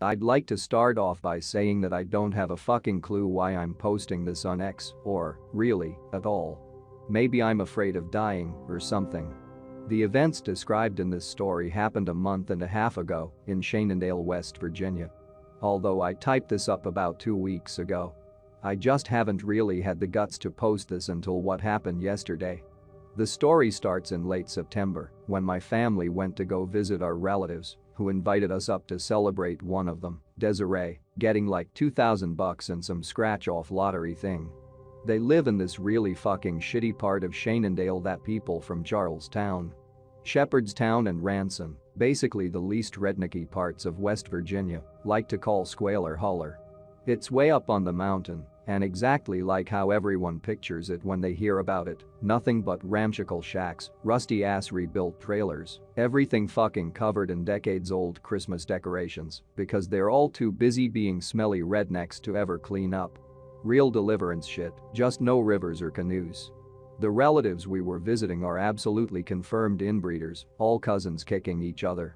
I'd like to start off by saying that I don't have a fucking clue why I'm posting this on X or, really, at all. Maybe I'm afraid of dying or something. The events described in this story happened a month and a half ago in Shenandoah, West Virginia. Although I typed this up about 2 weeks ago. I just haven't really had the guts to post this until what happened yesterday. The story starts in late September when my family went to go visit our relatives who invited us up to celebrate one of them, Desiree, getting like $2,000 and some scratch-off lottery thing. They live in this really fucking shitty part of Shenandoah that people from Charlestown, Shepherdstown and Ranson, basically the least rednecky parts of West Virginia, like to call Squalor Holler. It's way up on the mountain, and exactly like how everyone pictures it when they hear about it, nothing but ramshackle shacks, rusty-ass rebuilt trailers, everything fucking covered in decades-old Christmas decorations because they're all too busy being smelly rednecks to ever clean up. Real deliverance shit, just no rivers or canoes. The relatives we were visiting are absolutely confirmed inbreeders, all cousins kicking each other.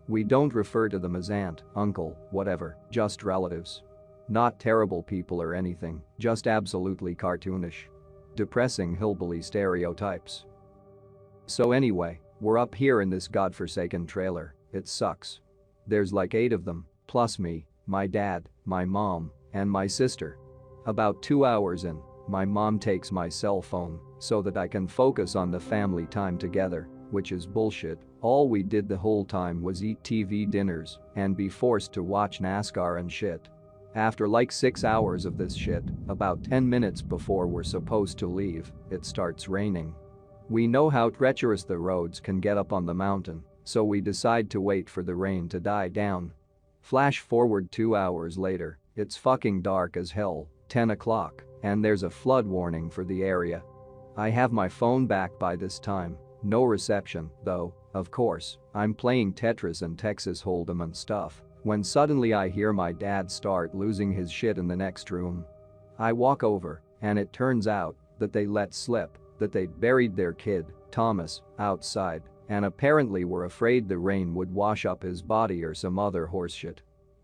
We don't refer to them as aunt, uncle, whatever, just relatives. Not terrible people or anything, just absolutely cartoonish. Depressing hillbilly stereotypes. So anyway, we're up here in this godforsaken trailer, it sucks. There's like 8 of them, plus me, my dad, my mom, and my sister. About 2 hours in, my mom takes my cell phone so that I can focus on the family time together, which is bullshit. All we did the whole time was eat TV dinners and be forced to watch NASCAR and shit. After like 6 hours of this shit, about 10 minutes before we're supposed to leave, it starts raining. We know how treacherous the roads can get up on the mountain, so we decide to wait for the rain to die down. Flash forward 2 hours later, it's fucking dark as hell, 10 o'clock, and there's a flood warning for the area. I have my phone back by this time, no reception, though, of course, I'm playing Tetris and Texas Hold'em and stuff. When suddenly I hear my dad start losing his shit in the next room. I walk over, and it turns out that they let slip that they'd buried their kid, Thomas, outside, and apparently were afraid the rain would wash up his body or some other horseshit.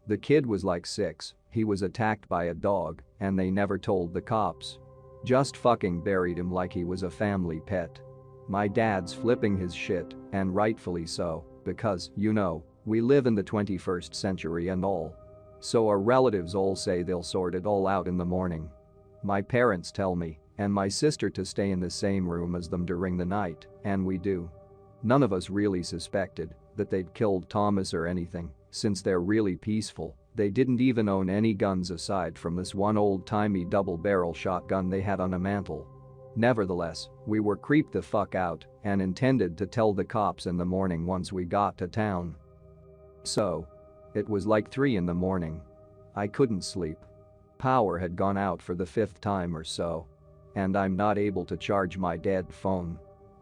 The kid was like 6, he was attacked by a dog, and they never told the cops. Just fucking buried him like he was a family pet. My dad's flipping his shit, and rightfully so, because, you know, we live in the 21st century and all. So our relatives all say they'll sort it all out in the morning. My parents tell me and my sister to stay in the same room as them during the night, and we do. None of us really suspected that they'd killed Thomas or anything, since they're really peaceful. They didn't even own any guns aside from this one old-timey double-barrel shotgun they had on a mantle. Nevertheless, we were creeped the fuck out and intended to tell the cops in the morning once we got to town. So. It was like 3 in the morning. I couldn't sleep. Power had gone out for the 5th time or so. And I'm not able to charge my dead phone.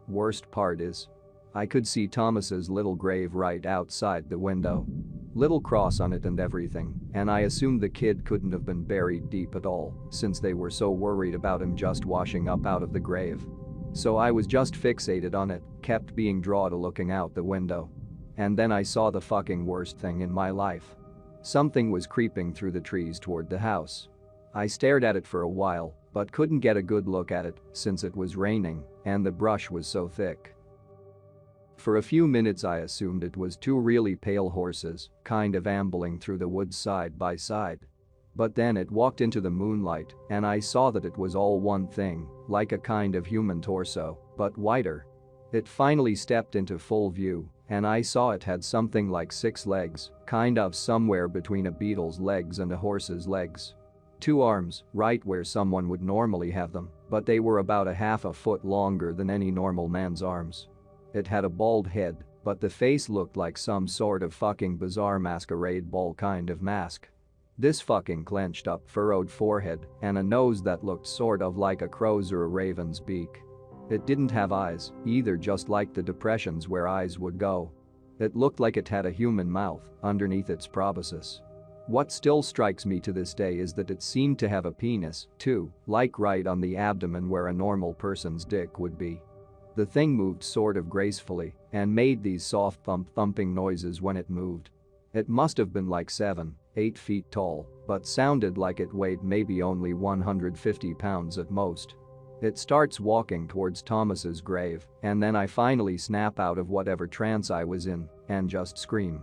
Worst part is, I could see Thomas's little grave right outside the window. Little cross on it and everything, and I assumed the kid couldn't have been buried deep at all since they were so worried about him just washing up out of the grave. So I was just fixated on it, kept being drawn to looking out the window. And then I saw the fucking worst thing in my life. Something was creeping through the trees toward the house. I stared at it for a while, but couldn't get a good look at it since it was raining and the brush was so thick. For a few minutes I assumed it was 2 really pale horses, kind of ambling through the woods side by side. But then it walked into the moonlight and I saw that it was all one thing, like a kind of human torso, but wider. It finally stepped into full view, and I saw it had something like 6 legs, kind of somewhere between a beetle's legs and a horse's legs. 2 arms, right where someone would normally have them, but they were about a half a foot longer than any normal man's arms. It had a bald head, but the face looked like some sort of fucking bizarre masquerade ball kind of mask. This fucking clenched up furrowed forehead and a nose that looked sort of like a crow's or a raven's beak. It didn't have eyes, either, just like the depressions where eyes would go. It looked like it had a human mouth underneath its proboscis. What still strikes me to this day is that it seemed to have a penis, too, like right on the abdomen where a normal person's dick would be. The thing moved sort of gracefully and made these soft thumping noises when it moved. It must have been like 7, 8 feet tall, but sounded like it weighed maybe only 150 pounds at most. It starts walking towards Thomas's grave, and then I finally snap out of whatever trance I was in and just scream.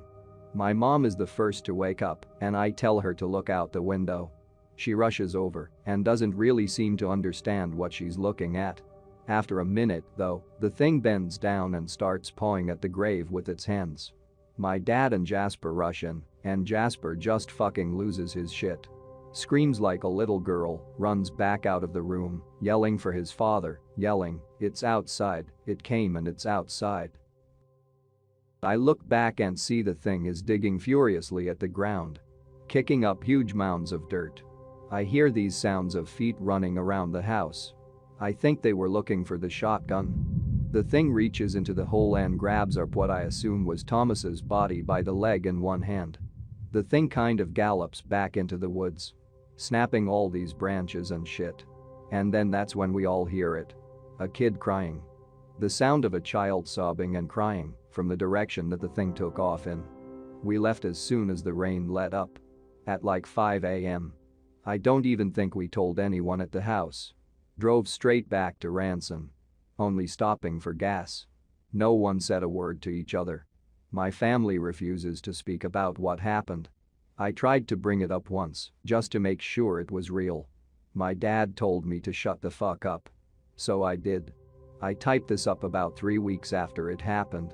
My mom is the first to wake up, and I tell her to look out the window. She rushes over and doesn't really seem to understand what she's looking at. After a minute, though, the thing bends down and starts pawing at the grave with its hands. My dad and Jasper rush in, and Jasper just fucking loses his shit. Screams like a little girl, runs back out of the room, yelling for his father, yelling, "It's outside, it came and it's outside." I look back and see the thing is digging furiously at the ground, kicking up huge mounds of dirt. I hear these sounds of feet running around the house. I think they were looking for the shotgun. The thing reaches into the hole and grabs up what I assume was Thomas's body by the leg in one hand. The thing kind of gallops back into the woods, snapping all these branches and shit. And then that's when we all hear it. A kid crying. The sound of a child sobbing and crying from the direction that the thing took off in. We left as soon as the rain let up. At like 5 a.m. I don't even think we told anyone at the house. Drove straight back to Ranson. Only stopping for gas. No one said a word to each other. My family refuses to speak about what happened. I tried to bring it up once, just to make sure it was real. My dad told me to shut the fuck up. So I did. I typed this up about 3 weeks after it happened.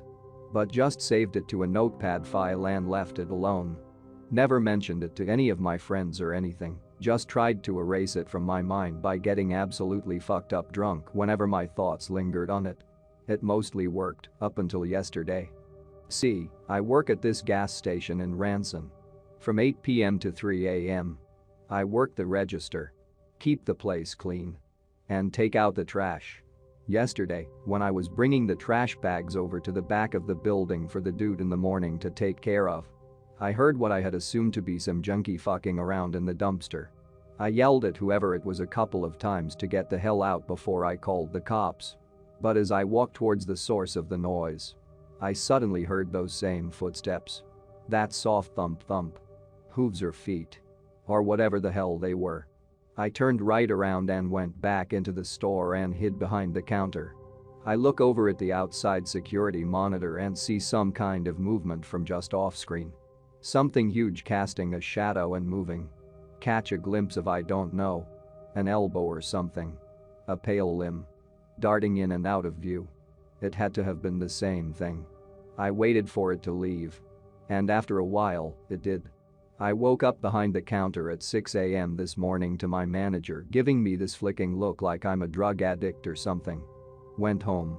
But just saved it to a notepad file and left it alone. Never mentioned it to any of my friends or anything, just tried to erase it from my mind by getting absolutely fucked up drunk whenever my thoughts lingered on it. It mostly worked, up until yesterday. See, I work at this gas station in Ranson. From 8 p.m. to 3 a.m. I work the register. Keep the place clean. And take out the trash. Yesterday, when I was bringing the trash bags over to the back of the building for the dude in the morning to take care of, I heard what I had assumed to be some junkie fucking around in the dumpster. I yelled at whoever it was a couple of times to get the hell out before I called the cops. But as I walked towards the source of the noise, I suddenly heard those same footsteps. That soft thump thump. Hooves or feet. Or whatever the hell they were. I turned right around and went back into the store and hid behind the counter. I look over at the outside security monitor and see some kind of movement from just off-screen. Something huge casting a shadow and moving. Catch a glimpse of I don't know. An elbow or something. A pale limb. Darting in and out of view. It had to have been the same thing. I waited for it to leave. And after a while, it did. I woke up behind the counter at 6 a.m. this morning to my manager giving me this flicking look like I'm a drug addict or something. Went home.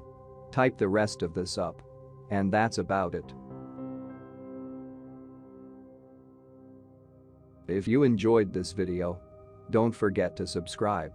Typed the rest of this up. And that's about it. If you enjoyed this video, don't forget to subscribe.